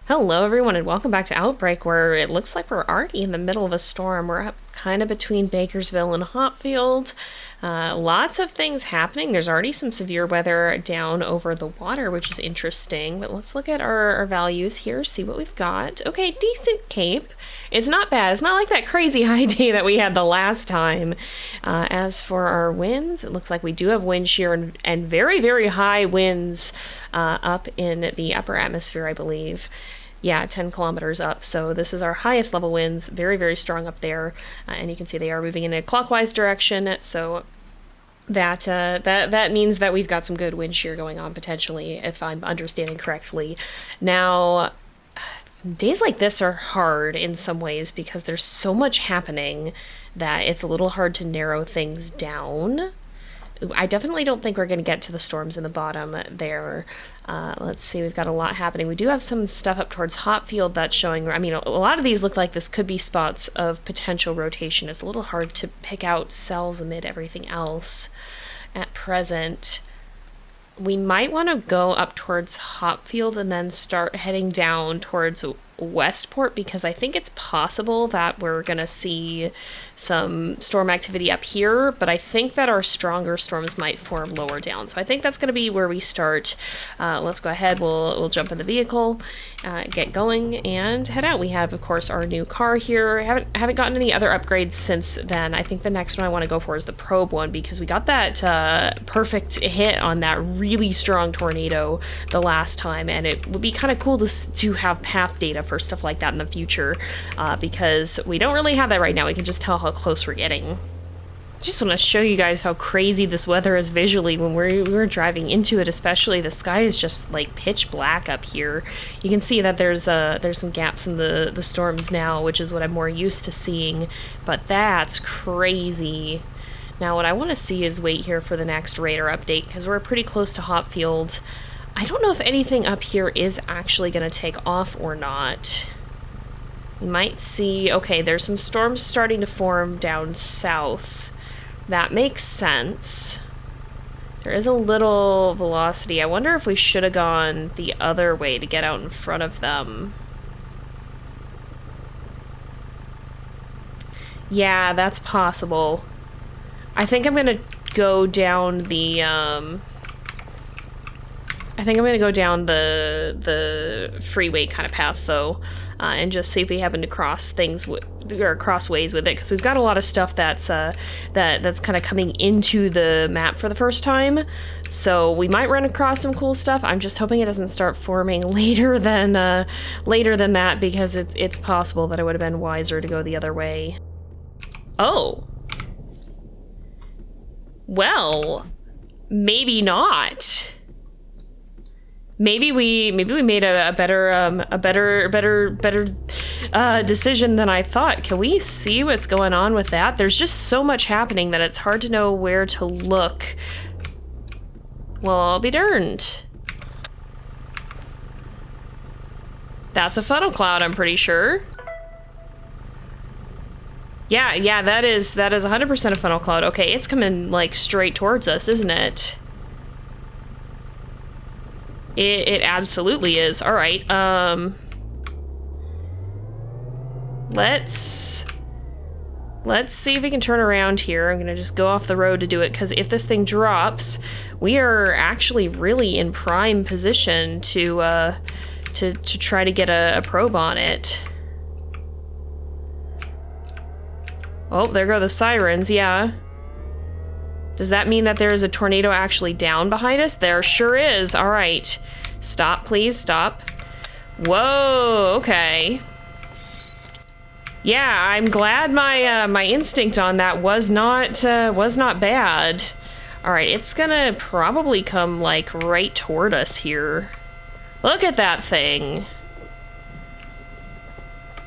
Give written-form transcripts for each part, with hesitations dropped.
Hello everyone and welcome back to Outbreak, where it looks like we're already in the middle of a storm. We're up kind of between Bakersville and Hopfield. Lots of things happening. There's already some severe weather down over the water, which is interesting. But let's look at our values here, see what we've got. Okay, decent cape. It's not bad. It's not like that crazy high day that we had the last time. As for our winds, it looks like we do have wind shear and very, very high winds up in the upper atmosphere, I believe. Yeah, 10 kilometers up. So this is our highest level winds, very, very strong up there. And you can see they are moving in a clockwise direction. So that means that we've got some good wind shear going on potentially, if I'm understanding correctly. Now, days like this are hard in some ways because there's so much happening that it's a little hard to narrow things down. I definitely don't think we're going to get to the storms in the bottom there. Let's see, we've got a lot happening. We do have some stuff up towards Hopfield that's showing, I mean, a lot of these look like this could be spots of potential rotation. It's a little hard to pick out cells amid everything else at present. We might want to go up towards Hopfield and then start heading down towards Westport, because I think it's possible that we're going to see some storm activity up here, but I think that our stronger storms might form lower down. So I think that's going to be where we start. Let's go ahead. We'll jump in the vehicle, get going, and head out. We have, of course, our new car here. Haven't gotten any other upgrades since then. I think the next one I want to go for is the probe one, because we got that perfect hit on that really strong tornado the last time, and it would be kind of cool to have path data for stuff like that in the future, because we don't really have that right now. We can just tell how close we're getting. Just want to show you guys how crazy this weather is visually when we're driving into it, especially. The sky is just like pitch black up here. You can see that there's some gaps in the storms now, which is what I'm more used to seeing, but that's crazy. Now what I want to see is wait here for the next radar update, because we're pretty close to Hopfield. I don't know if anything up here is actually going to take off or not. You might see, okay, there's some storms starting to form down south. That makes sense. There is a little velocity. I wonder if we should have gone the other way to get out in front of them. Yeah, that's possible. I think I'm going to go down the, I think I'm going to go down the freeway kind of path, though, and just see if we happen to cross things or cross ways with it, because we've got a lot of stuff that's kind of coming into the map for the first time, so we might run across some cool stuff. I'm just hoping it doesn't start forming later than that, because it's possible that it would have been wiser to go the other way. Oh. Well, maybe not. Maybe we made a better decision than I thought. Can we see what's going on with that? There's just so much happening that it's hard to know where to look. Well, I'll be darned. That's a funnel cloud, I'm pretty sure. Yeah, that is 100% a funnel cloud. Okay, it's coming like straight towards us, isn't it? It absolutely is. All right. Let's see if we can turn around here. I'm gonna just go off the road to do it, because if this thing drops, we are actually really in prime position to try to get a probe on it. Oh, there go the sirens, yeah. Does that mean that there is a tornado actually down behind us? There sure is. All right. Stop, please, stop. Whoa, okay. Yeah, I'm glad my instinct on that was not bad. All right, it's gonna probably come like right toward us here. Look at that thing.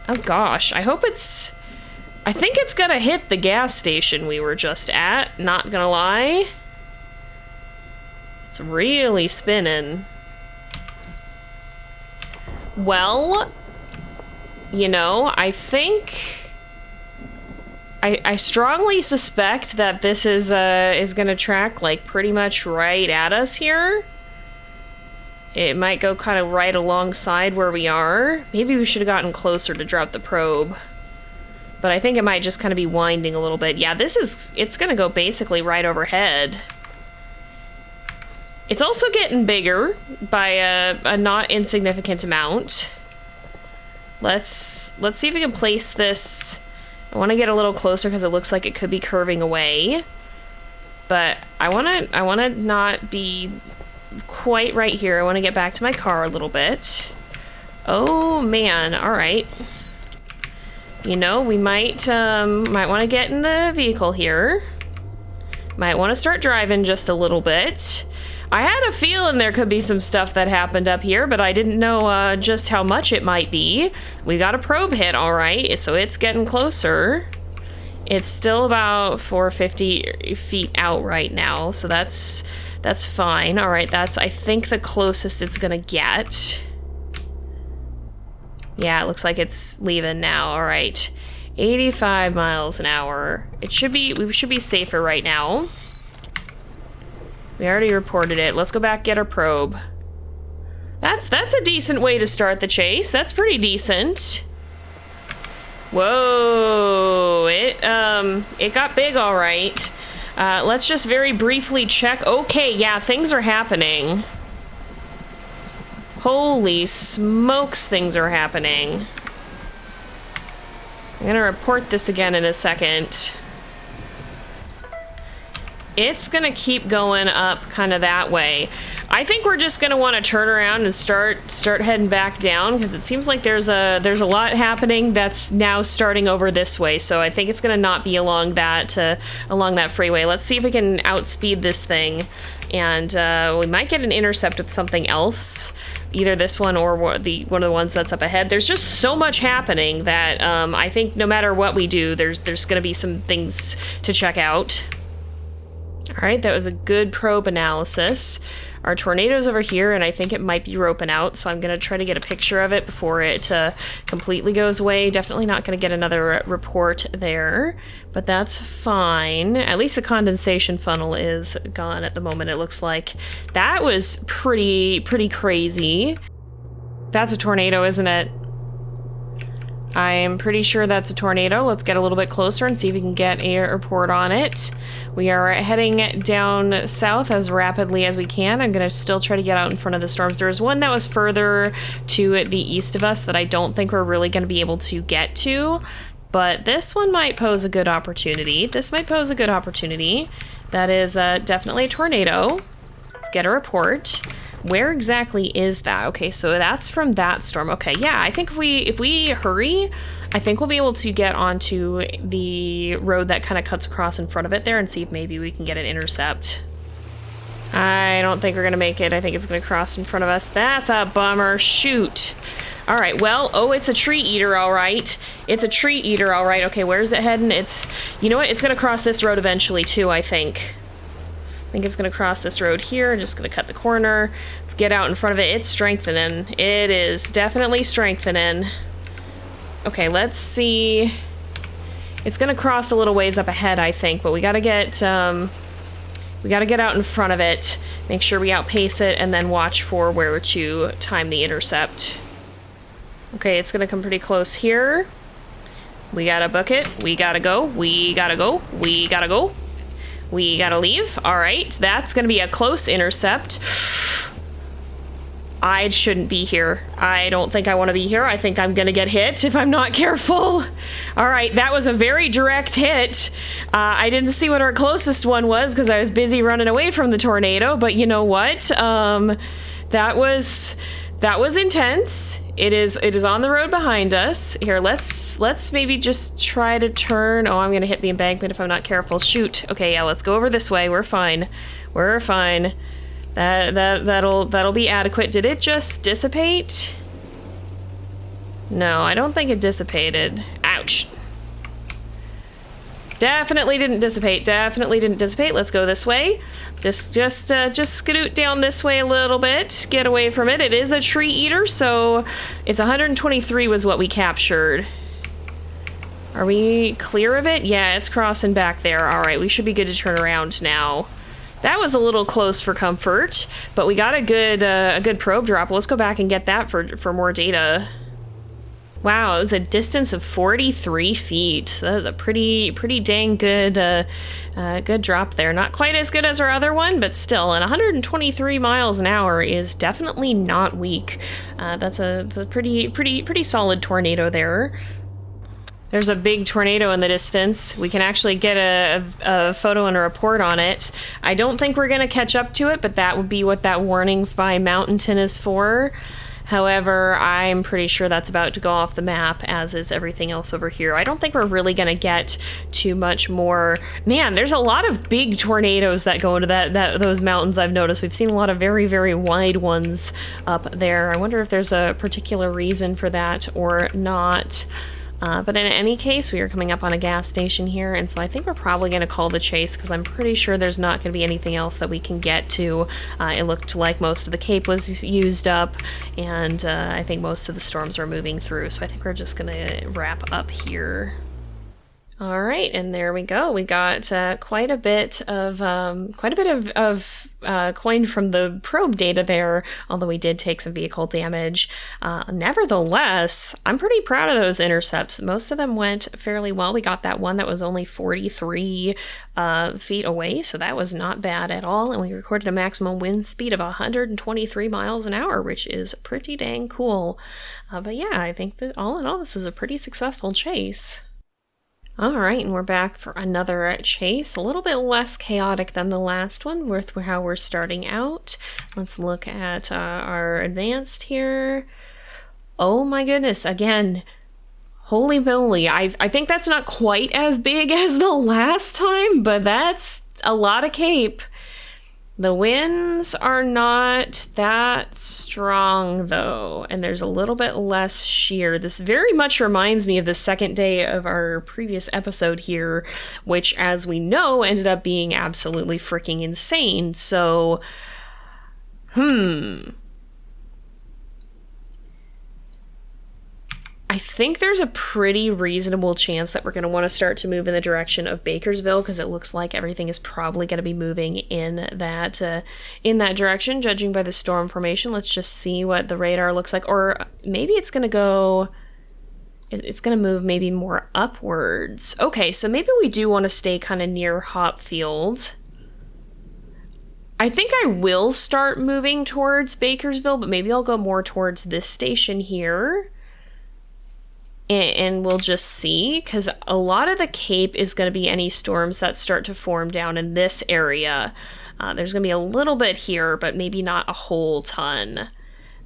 Oh gosh, I hope it's... I think it's gonna hit the gas station we were just at, not gonna lie. It's really spinning. Well, you know, I think... I strongly suspect that this is gonna track, like, pretty much right at us here. It might go kind of right alongside where we are. Maybe we should have gotten closer to drop the probe. But I think it might just kind of be winding a little bit. Yeah, it's gonna go basically right overhead. It's also getting bigger by a not insignificant amount. Let's see if we can place this. I want to get a little closer because it looks like it could be curving away. But I want to not be quite right here. I want to get back to my car a little bit. Oh man, all right. You know, we might want to get in the vehicle here. Might want to start driving just a little bit. I had a feeling there could be some stuff that happened up here, but I didn't know just how much it might be. We got a probe hit, all right, so it's getting closer. It's still about 450 feet out right now, so that's fine. All right, that's, I think, the closest it's gonna get. Yeah, it looks like it's leaving now. All right, 85 miles an hour. We should be safer right now. We already reported it. Let's go back, get our probe. That's a decent way to start the chase. That's pretty decent. Whoa, it got big, all right. Let's just very briefly check. Okay, yeah, things are happening. Holy smokes, things are happening. I'm gonna report this again in a second. It's gonna keep going up kind of that way. I think we're just gonna want to turn around and start heading back down because it seems like there's a lot happening that's now starting over this way. So I think it's gonna not be along that freeway. Let's see if we can outspeed this thing, and we might get an intercept with something else, either this one or one of the ones that's up ahead. There's just so much happening that I think no matter what we do, there's gonna be some things to check out. All right, that was a good probe analysis. Our tornado's over here, and I think it might be roping out, so I'm going to try to get a picture of it before it completely goes away. Definitely not going to get another report there, but that's fine. At least the condensation funnel is gone at the moment, it looks like. That was pretty crazy. That's a tornado, isn't it? I'm pretty sure that's a tornado. Let's get a little bit closer and see if we can get a report on it. We are heading down south as rapidly as we can. I'm going to still try to get out in front of the storms. There was one that was further to the east of us that I don't think we're really going to be able to get to, but this one might pose a good opportunity. That is definitely a tornado. Let's get a report. Where exactly is that? Okay, so that's from that storm. Okay, yeah, I think if we hurry, I think we'll be able to get onto the road that kind of cuts across in front of it there and see if maybe we can get an intercept. I don't think we're gonna make it. I think it's gonna cross in front of us. That's a bummer. Shoot. All right, well, oh, it's a tree eater, all right. It's a tree eater, all right. Okay, where's it heading? You know what? It's gonna cross this road eventually too, I think. I think it's gonna cross this road here. Just gonna cut the corner. Let's get out in front of it. It's strengthening. It is definitely strengthening. Okay, let's see. It's gonna cross a little ways up ahead, I think, but we gotta get out in front of it, make sure we outpace it, and then watch for where to time the intercept. Okay, it's gonna come pretty close here. We gotta book it. We gotta go. We gotta go. We gotta go. We gotta leave. All right, that's gonna be a close intercept. I shouldn't be here. I don't think I want to be here. I think I'm gonna get hit if I'm not careful. All right, that was a very direct hit. I didn't see what our closest one was because I was busy running away from the tornado, but you know what? That was intense. It is on the road behind us. Here, let's maybe just try to turn. Oh, I'm gonna hit the embankment if I'm not careful. Shoot. Okay, yeah, let's go over this way. We're fine. We're fine. That'll be adequate. Did it just dissipate? No, I don't think it dissipated. Ouch. Definitely didn't dissipate. Definitely didn't dissipate. Let's go this way. Just scoot down this way a little bit. Get away from it. It is a tree eater, so it's 123 was what we captured. Are we clear of it? Yeah, it's crossing back there. All right, we should be good to turn around now. That was a little close for comfort, but we got a good probe drop. Let's go back and get that for more data. Wow, it was a distance of 43 feet. That was a pretty dang good good drop there. Not quite as good as our other one, but still, and 123 miles an hour is definitely not weak. That's a pretty solid tornado there. There's a big tornado in the distance. We can actually get a photo and a report on it. I don't think we're gonna catch up to it, but that would be what that warning by Mountainton is for. However, I'm pretty sure that's about to go off the map, as is everything else over here. I don't think we're really going to get too much more. Man, there's a lot of big tornadoes that go into those mountains, I've noticed. We've seen a lot of very wide ones up there. I wonder if there's a particular reason for that or not. But in any case, we are coming up on a gas station here, and so I think we're probably going to call the chase, because I'm pretty sure there's not going to be anything else that we can get to. It looked like most of the Cape was used up, and I think most of the storms were moving through, so I think we're just going to wrap up here. All right, and there we go. We got quite a bit of coin from the probe data there, although we did take some vehicle damage. Nevertheless, I'm pretty proud of those intercepts. Most of them went fairly well. We got that one that was only 43 feet away, so that was not bad at all. And we recorded a maximum wind speed of 123 miles an hour, which is pretty dang cool. But yeah, I think that all in all, this was a pretty successful chase. All right, and we're back for another chase, a little bit less chaotic than the last one with how we're starting out. Let's look at our advanced here. Oh my goodness, again, holy moly. I think that's not quite as big as the last time, but that's a lot of Cape. The winds are not that strong, though, and there's a little bit less shear. This very much reminds me of the second day of our previous episode here, which, as we know, ended up being absolutely freaking insane. So, I think there's a pretty reasonable chance that we're going to want to start to move in the direction of Bakersville, because it looks like everything is probably going to be moving in that direction, judging by the storm formation. Let's just see what the radar looks like. Or maybe it's going to go... It's going to move maybe more upwards. Okay, so maybe we do want to stay kind of near Hopfield. I think I will start moving towards Bakersville, but maybe I'll go more towards this station here. And we'll just see, because a lot of the Cape is going to be any storms that start to form down in this area. There's going to be a little bit here, but maybe not a whole ton.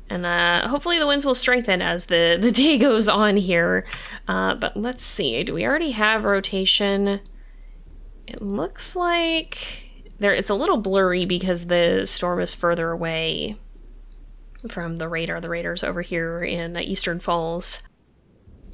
And hopefully the winds will strengthen as the day goes on here. But let's see. Do we already have rotation? It looks like it's a little blurry because the storm is further away from the radar. The radar's over here in Eastern Falls.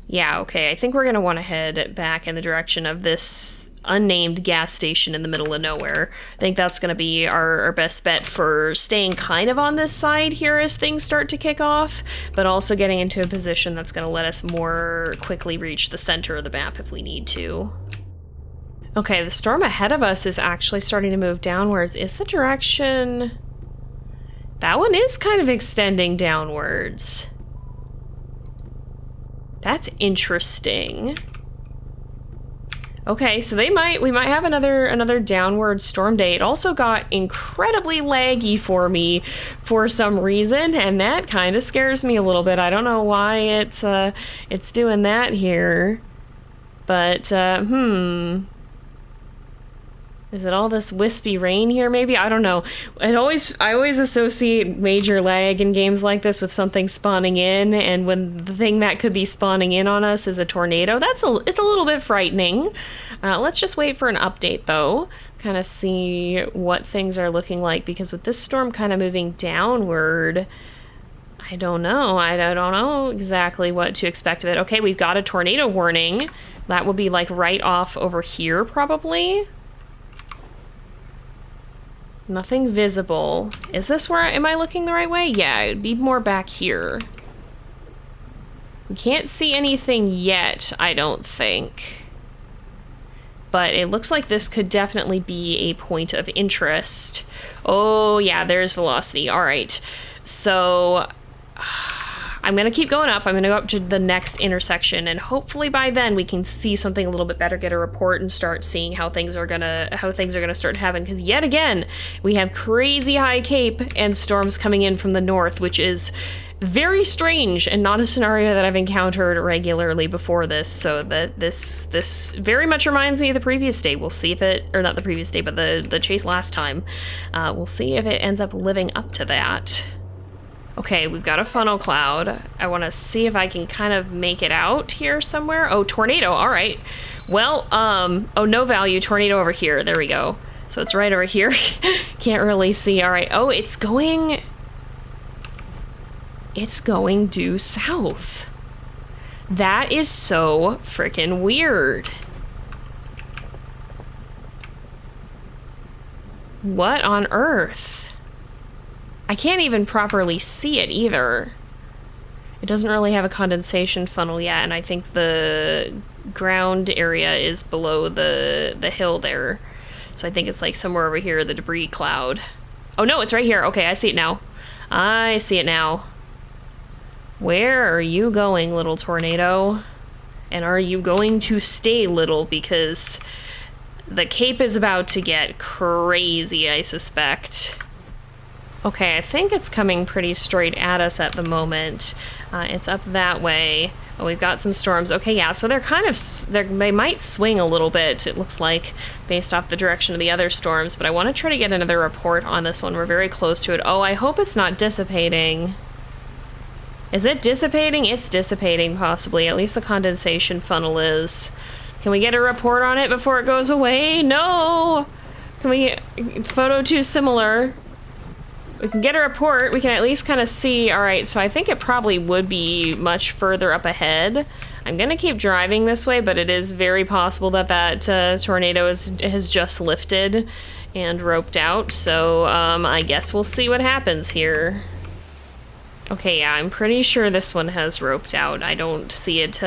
Yeah, okay, I think we're going to want to head back in the direction of this unnamed gas station in the middle of nowhere. I think that's going to be our best bet for staying kind of on this side here as things start to kick off, but also getting into a position that's going to let us more quickly reach the center of the map if we need to. Okay, the storm ahead of us is actually starting to move downwards. Is the direction... That one is kind of extending downwards. That's interesting. Okay, so we might have another downward storm day. It also got incredibly laggy for me for some reason, and that kind of scares me a little bit. I don't know why it's doing that here. But is it all this wispy rain here, maybe? I don't know. I always associate major lag in games like this with something spawning in, and when the thing that could be spawning in on us is a tornado, it's a little bit frightening. Let's just wait for an update, though. Kind of see what things are looking like, because with this storm kind of moving downward, I don't know. I don't know exactly what to expect of it. Okay, we've got a tornado warning. That will be, like, right off over here, probably. Nothing visible. Is this where... Am I looking the right way? Yeah, it would be more back here. We can't see anything yet, I don't think. but it looks like this could definitely be a point of interest. Oh yeah, there's velocity. All right, so I'm gonna keep going up. I'm gonna go up to the next intersection, and hopefully by then we can see something a little bit better, get a report, and start seeing how things are gonna start happening. Because yet again, we have crazy high cape and storms coming in from the north, which is very strange and not a scenario that I've encountered regularly before this. So that this very much reminds me of the previous day. We'll see if it, or not the previous day, but the chase last time. We'll see if it ends up living up to that. Okay, we've got a funnel cloud. I want to see if I can kind of make it out here somewhere. Oh, tornado. All right. Well, oh, no value. Tornado over here. There we go. So it's right over here. Can't really see. All right. Oh, it's going due south. That is so freaking weird. What on earth? I can't even properly see it either. It doesn't really have a condensation funnel yet, and I think the ground area is below the hill there. So I think it's like somewhere over here, the debris cloud. Oh no, it's right here. Okay, I see it now. I see it now. Where are you going, little tornado? And are you going to stay little? Because the cape is about to get crazy, I suspect. Okay, I think it's coming pretty straight at us at the moment. It's up that way. Oh, we've got some storms. Okay, yeah, so they're kind of, they might swing a little bit, it looks like, based off the direction of the other storms, but I want to try to get another report on this one. We're very close to it. Oh, I hope it's not dissipating. Is it dissipating? It's dissipating, possibly. At least the condensation funnel is. Can we get a report on it before it goes away? No! Can we get photo too similar? We can get a report. We can at least kind of see. All right, so I think it probably would be much further up ahead. I'm going to keep driving this way, but it is very possible that that tornado has just lifted and roped out. So I guess we'll see what happens here. Okay, yeah, I'm pretty sure this one has roped out. I don't see it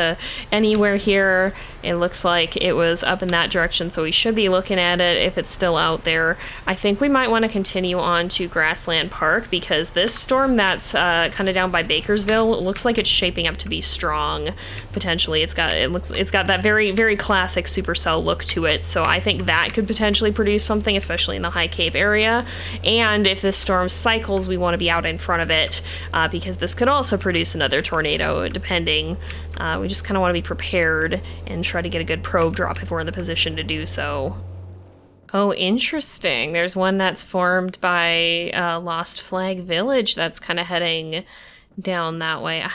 anywhere here. It looks like it was up in that direction, so we should be looking at it if it's still out there. I think we might want to continue on to Grassland Park, because this storm that's kind of down by Bakersville, it looks like it's shaping up to be strong, potentially. It's got that very, very classic supercell look to it, so I think that could potentially produce something, especially in the High Cape area. And if this storm cycles, we want to be out in front of it, because this could also produce another tornado, depending. We just kind of want to be prepared and try to get a good probe drop if we're in the position to do so. Oh, interesting. There's one that's formed by Lost Flag Village that's kind of heading down that way.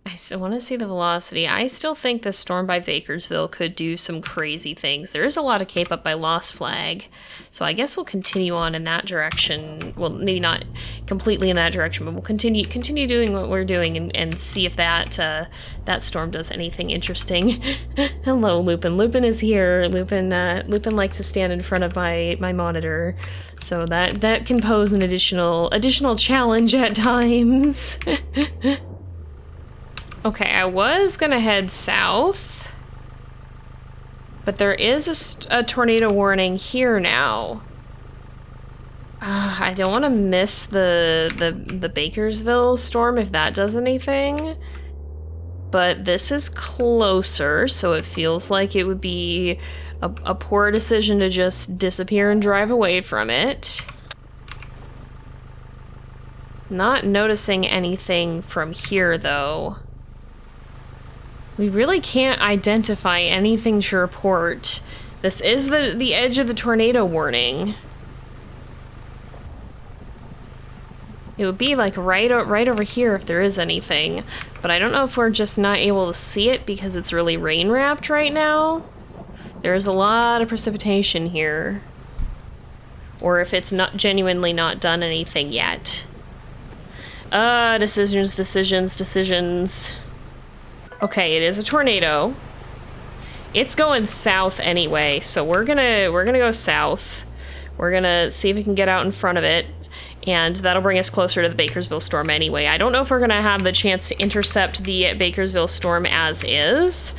I still want to see the velocity. I still think the storm by Bakersville could do some crazy things. There is a lot of cape up by Lost Flag, so I guess we'll continue on in that direction. Well, maybe not completely in that direction, but we'll continue doing what we're doing and see if that storm does anything interesting. Hello, Lupin. Lupin is here. Lupin likes to stand in front of my monitor, so that can pose an additional challenge at times. Okay, I was gonna head south, but there is a tornado warning here now. I don't want to miss the Bakersville storm if that does anything, but this is closer, so it feels like it would be a poor decision to just disappear and drive away from it. Not noticing anything from here, though. We really can't identify anything to report. This is the edge of the tornado warning. It would be like right over here if there is anything, but I don't know if we're just not able to see it because it's really rain wrapped right now. There's a lot of precipitation here, or if it's not genuinely not done anything yet. Decisions. Okay, it is a tornado. It's going south anyway, so we're gonna go south. We're gonna see if we can get out in front of it, and that'll bring us closer to the Bakersville storm anyway. I don't know if we're gonna have the chance to intercept the Bakersville storm as is,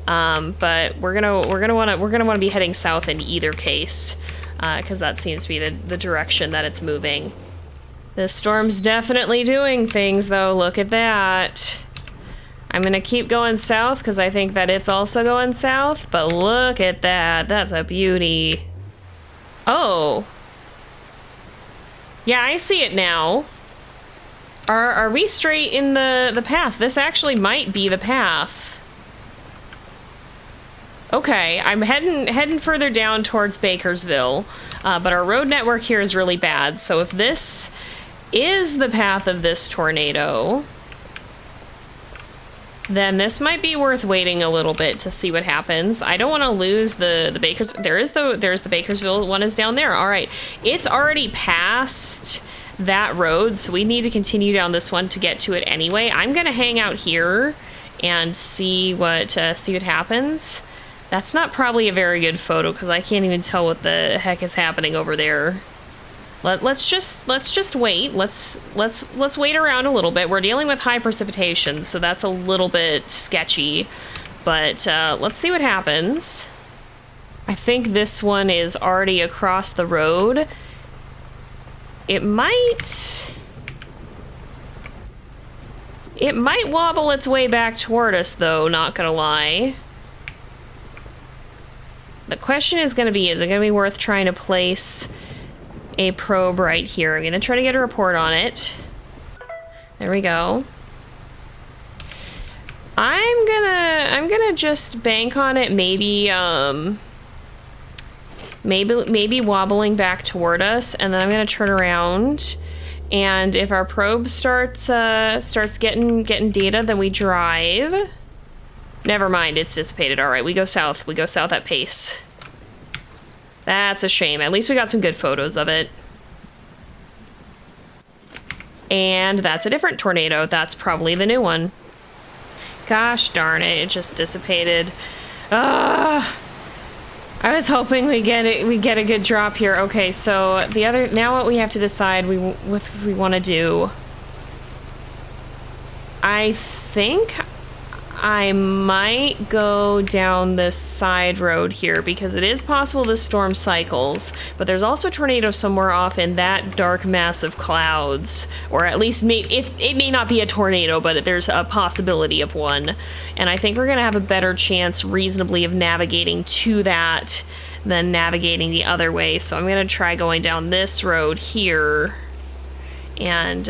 But we're gonna want to be heading south in either case, because that seems to be the direction that it's moving. This storm's definitely doing things, though. Look at that. I'm gonna keep going south because I think that it's also going south, but look at that. That's a beauty. Oh. Yeah, I see it now. Are we straight in the path? This actually might be the path. Okay, I'm heading further down towards Bakersville, but our road network here is really bad. So if this is the path of this tornado, then this might be worth waiting a little bit to see what happens. I don't want to lose the Bakers. There's the Bakersville one is down there. All right, it's already past that road, so we need to continue down this one to get to it anyway. I'm gonna hang out here and see what happens. That's not probably a very good photo because I can't even tell what the heck is happening over there. Let's just wait. Let's wait around a little bit. We're dealing with high precipitation, so that's a little bit sketchy. But let's see what happens. I think this one is already across the road. It might wobble its way back toward us, though, not gonna lie. The question is gonna be, is it gonna be worth trying to place a probe right here? I'm gonna try to get a report on it. There we go. I'm gonna just bank on it, maybe wobbling back toward us, and then I'm gonna turn around, and if our probe starts getting data, then we drive. Never mind, it's dissipated. All right, we go south. We go south at pace. That's a shame. At least we got some good photos of it. And that's a different tornado. That's probably the new one. Gosh darn it, it just dissipated. I was hoping we get a good drop here. Okay, so now what we have to decide what we want to do. I think I might go down this side road here because it is possible this storm cycles, but there's also a tornado somewhere off in that dark mass of clouds, or at least if it may not be a tornado, but there's a possibility of one. And I think we're gonna have a better chance reasonably of navigating to that than navigating the other way. So I'm gonna try going down this road here and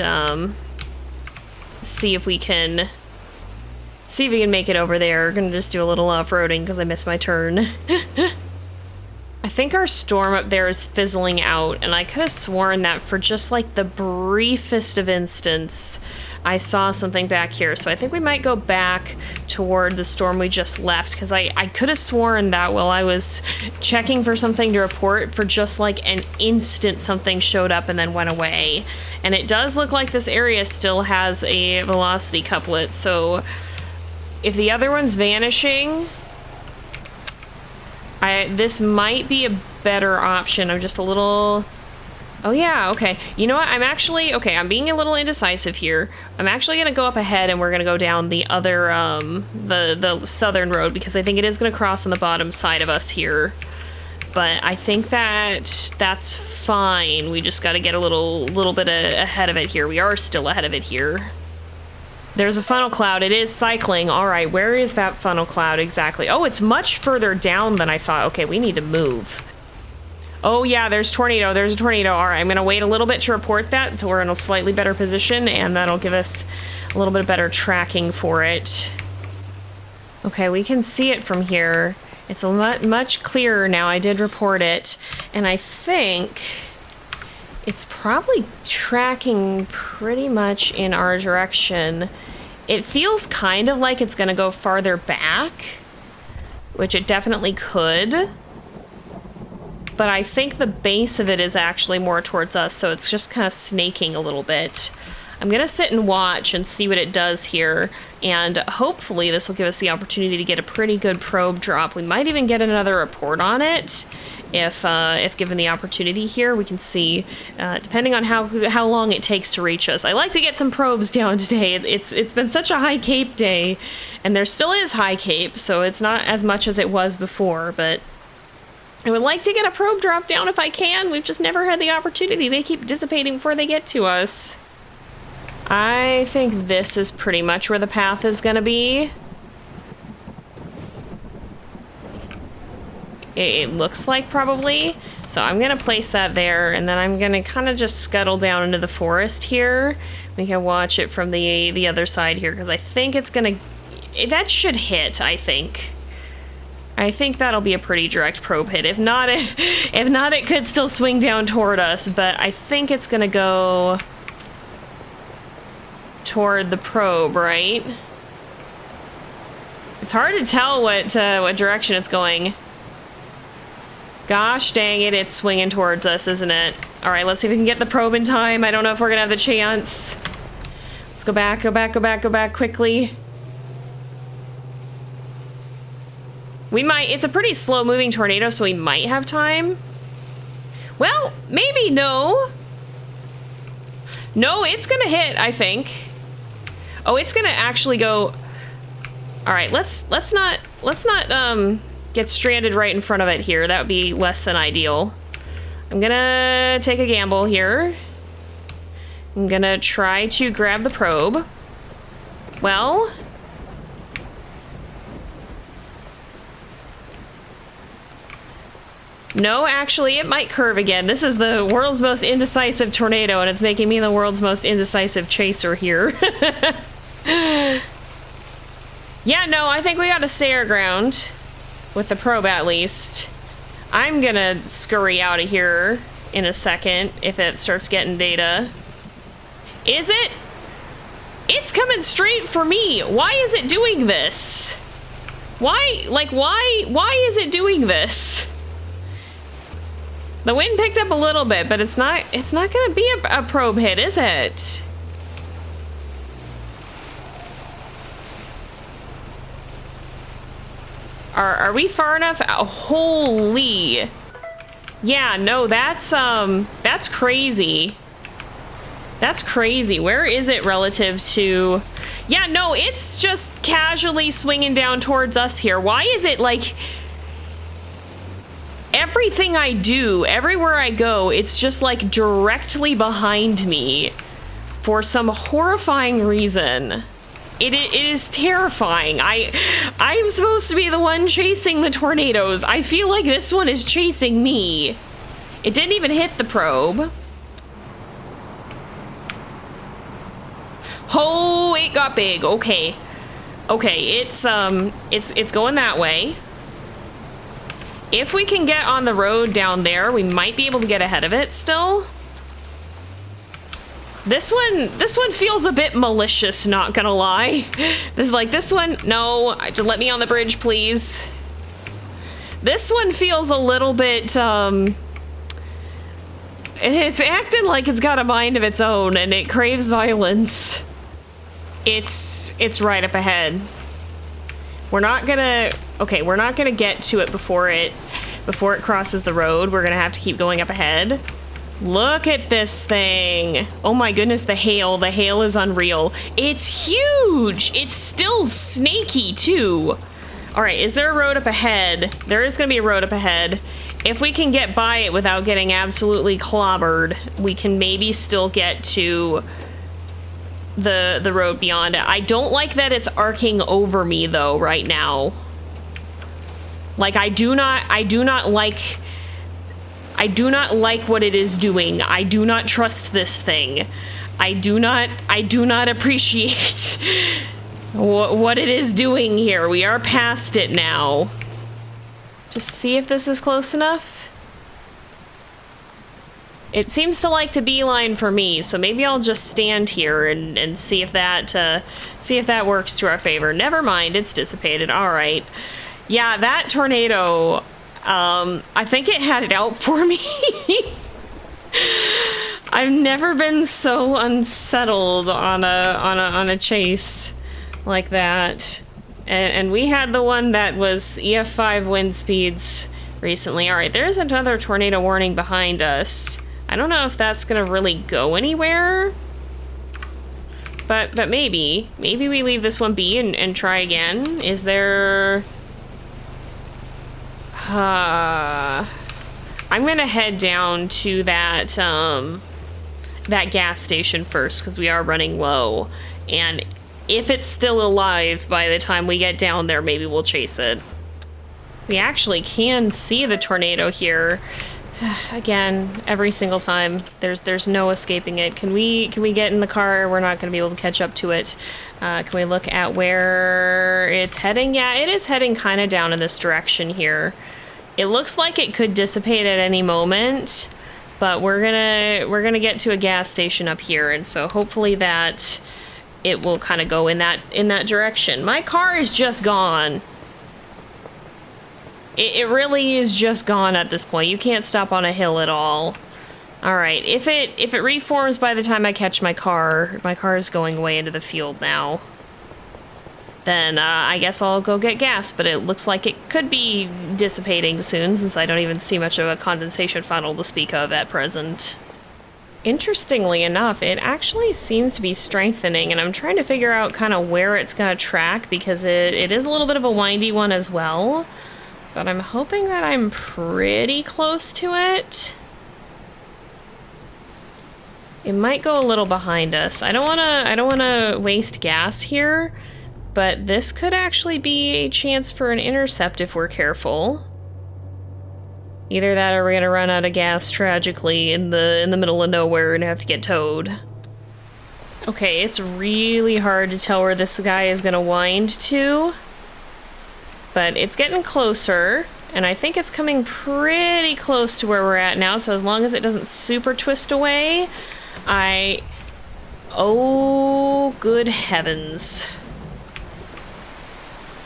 see if we can make it over there. We're gonna just do a little off-roading because I missed my turn. I think our storm up there is fizzling out, and I could have sworn that for just like the briefest of instance, I saw something back here. So I think we might go back toward the storm we just left, because I could have sworn that while I was checking for something to report, for just like an instant something showed up and then went away. And it does look like this area still has a velocity couplet, so if the other one's vanishing, this might be a better option. I'm just a little... Oh yeah, okay. You know what? I'm being a little indecisive here. I'm actually gonna go up ahead and we're gonna go down the other, the southern road, because I think it is gonna cross on the bottom side of us here. But I think that's fine. We just gotta get a little bit ahead of it here. We are still ahead of it here. There's a funnel cloud. It is cycling. All right, where is that funnel cloud exactly? Oh, it's much further down than I thought. Okay, we need to move. Oh yeah, there's tornado. There's a tornado. All right, I'm gonna wait a little bit to report that until we're in a slightly better position, and that'll give us a little bit better tracking for it. Okay, we can see it from here. It's a much clearer now. I did report it, and I think it's probably tracking pretty much in our direction. It feels kind of like it's gonna go farther back, which it definitely could. But I think the base of it is actually more towards us, so it's just kind of snaking a little bit. I'm gonna sit and watch and see what it does here, and hopefully this will give us the opportunity to get a pretty good probe drop. We might even get another report on it if given the opportunity here. We can see, depending on how long it takes to reach us. I like to get some probes down today. It's been such a high cape day, and there still is high cape, so it's not as much as it was before, but I would like to get a probe drop down if I can. We've just never had the opportunity. They keep dissipating before they get to us. I think this is pretty much where the path is gonna be. It looks like probably. So I'm gonna place that there, and then I'm gonna kind of just scuttle down into the forest here. We can watch it from the other side here, because I think it's gonna... That should hit, I think. I think that'll be a pretty direct probe hit. If not, it could still swing down toward us, but I think it's gonna go toward the probe, right? It's hard to tell what direction it's going. Gosh dang it, it's swinging towards us, isn't it? All right, let's see if we can get the probe in time. I don't know if we're gonna have the chance. Let's go back, go back, go back, go back quickly. We might, it's a pretty slow moving tornado, so we might have time. Well, maybe no. No, it's gonna hit, I think. Oh, it's gonna actually go. All right, let's not get stranded right in front of it here. That would be less than ideal. I'm gonna take a gamble here. I'm gonna try to grab the probe. Well, no, actually, it might curve again. This is the world's most indecisive tornado, and it's making me the world's most indecisive chaser here. Yeah, no, I think we gotta stay our ground. With the probe, at least. I'm gonna scurry out of here in a second if it starts getting data. Is it? It's coming straight for me. Why is it doing this? Why is it doing this? The wind picked up a little bit, but it's not gonna be a probe hit, is it? Are we far enough? Oh, holy. Yeah, no, that's crazy. That's crazy. Where is it relative to... Yeah, no, it's just casually swinging down towards us here. Why is it like... Everything I do, everywhere I go, it's just like directly behind me for some horrifying reason. It is terrifying. I'm supposed to be the one chasing the tornadoes. I feel like this one is chasing me. It didn't even hit the probe. Oh, it got big. Okay. Okay, it's going that way. If we can get on the road down there, we might be able to get ahead of it still. This one feels a bit malicious, not gonna lie. This one, no, just let me on the bridge, please. This one feels a little bit, it's acting like it's got a mind of its own and it craves violence. It's right up ahead. We're not gonna get to it before it crosses the road. We're gonna have to keep going up ahead. Look at this thing. Oh my goodness, the hail. The hail is unreal. It's huge. It's still snaky too. All right, is there a road up ahead? There is gonna be a road up ahead. If we can get by it without getting absolutely clobbered, we can maybe still get to the road beyond it. I don't like that it's arcing over me though right now. Like I do not like what it is doing. I do not trust this thing. I do not appreciate what it is doing here. We are past it now. Just see if this is close enough. It seems to like to beeline for me, so maybe I'll just stand here and see if that works to our favor. Never mind, it's dissipated. All right. Yeah, that tornado, I think it had it out for me. I've never been so unsettled on a chase like that. And we had the one that was EF5 wind speeds recently. All right, there's another tornado warning behind us. I don't know if that's gonna really go anywhere. But maybe we leave this one be and try again. Is there... I'm gonna head down to that that gas station first, because we are running low. And if it's still alive by the time we get down there, maybe we'll chase it. We actually can see the tornado here. Again, every single time. There's no escaping it. Can we get in the car? We're not going to be able to catch up to it. Can we look at where it's heading? Yeah, it is heading kind of down in this direction here. It looks like it could dissipate at any moment, but we're gonna get to a gas station up here, and so hopefully that it will kind of go in that direction. My car is just gone. It really is just gone at this point. You can't stop on a hill at all. All right, if it reforms by the time I catch my car is going away into the field now. Then I guess I'll go get gas, but it looks like it could be dissipating soon, since I don't even see much of a condensation funnel to speak of at present. Interestingly enough, it actually seems to be strengthening, and I'm trying to figure out kind of where it's going to track, because it is a little bit of a windy one as well. But I'm hoping that I'm pretty close to it. It might go a little behind us. I don't wanna waste gas here, but this could actually be a chance for an intercept if we're careful. Either that or we're gonna run out of gas tragically in the middle of nowhere and have to get towed. Okay, it's really hard to tell where this guy is gonna wind to. But it's getting closer, and I think it's coming pretty close to where we're at now, so as long as it doesn't super twist away, oh, good heavens.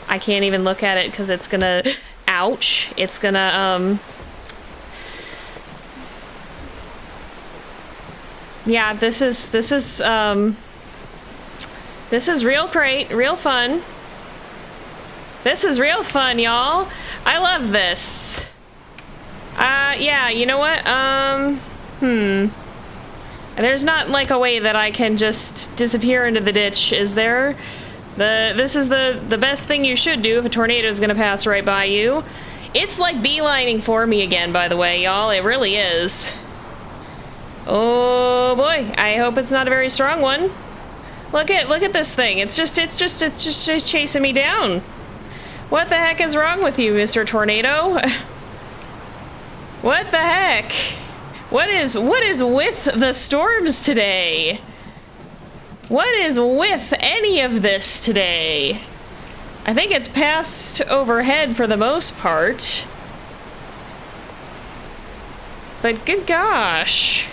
I can't even look at it because it's gonna... Ouch. It's gonna, yeah, this is real great, real fun. This is real fun, y'all. I love this. Yeah, you know what? There's not like a way that I can just disappear into the ditch, is there? This is the best thing you should do if a tornado is gonna pass right by you. It's like beelining for me again, by the way, y'all. It really is. Oh boy, I hope it's not a very strong one. Look at this thing. It's just chasing me down. What the heck is wrong with you, Mr. Tornado? What the heck? What is with the storms today? What is with any of this today? I think it's passed overhead for the most part. But good gosh.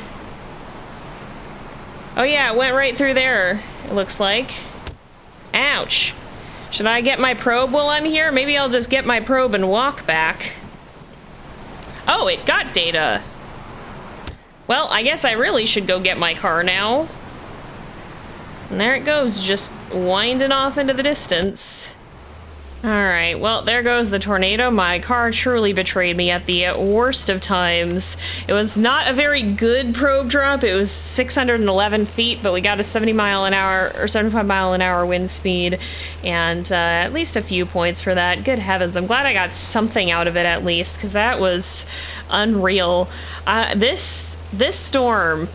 Oh yeah, it went right through there, it looks like. Ouch. Should I get my probe while I'm here? Maybe I'll just get my probe and walk back. Oh, it got data. Well, I guess I really should go get my car now. And there it goes, just winding off into the distance. Alright, well, there goes the tornado. My car truly betrayed me at the worst of times. It was not a very good probe drop. It was 611 feet, but we got a 70 mile an hour or 75 mile an hour wind speed, and at least a few points for that. Good heavens, I'm glad I got something out of it at least, because that was unreal. This storm,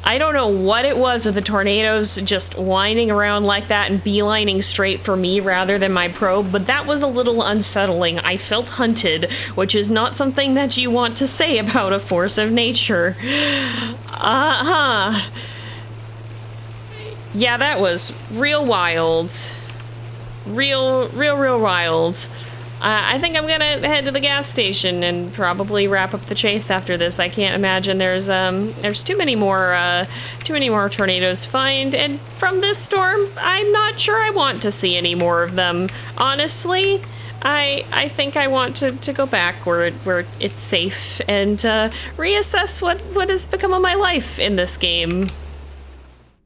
I don't know what it was with the tornadoes just winding around like that and beelining straight for me rather than my probe, but that was a little unsettling. I felt hunted, which is not something that you want to say about a force of nature. Yeah, that was real wild. Real wild. I think I'm gonna head to the gas station and probably wrap up the chase after this. I can't imagine there's too many more tornadoes to find, and from this storm, I'm not sure I want to see any more of them, honestly. I think I want to go back where it's safe and reassess what has become of my life in this game.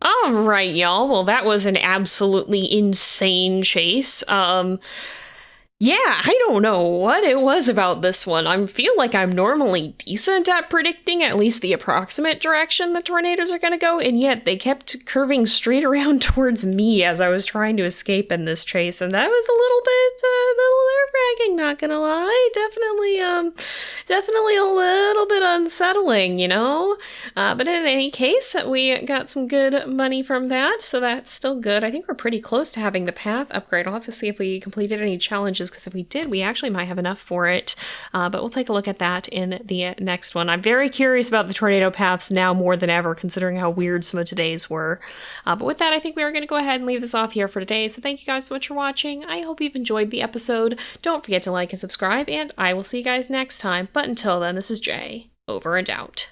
All right, y'all. Well, that was an absolutely insane chase. Yeah, I don't know what it was about this one. I feel like I'm normally decent at predicting at least the approximate direction the tornadoes are going to go, and yet they kept curving straight around towards me as I was trying to escape in this chase, and that was a little nerve-wracking, not gonna lie. Definitely a little bit unsettling, you know? But in any case, we got some good money from that, so that's still good. I think we're pretty close to having the path upgrade. I'll have to see if we completed any challenges, because if we did, we actually might have enough for it. But we'll take a look at that in the next one. I'm very curious about the tornado paths now more than ever, considering how weird some of today's were. But with that, I think we are going to go ahead and leave this off here for today. So thank you guys so much for watching. I hope you've enjoyed the episode. Don't forget to like and subscribe, and I will see you guys next time. But until then, this is Jay, over and out.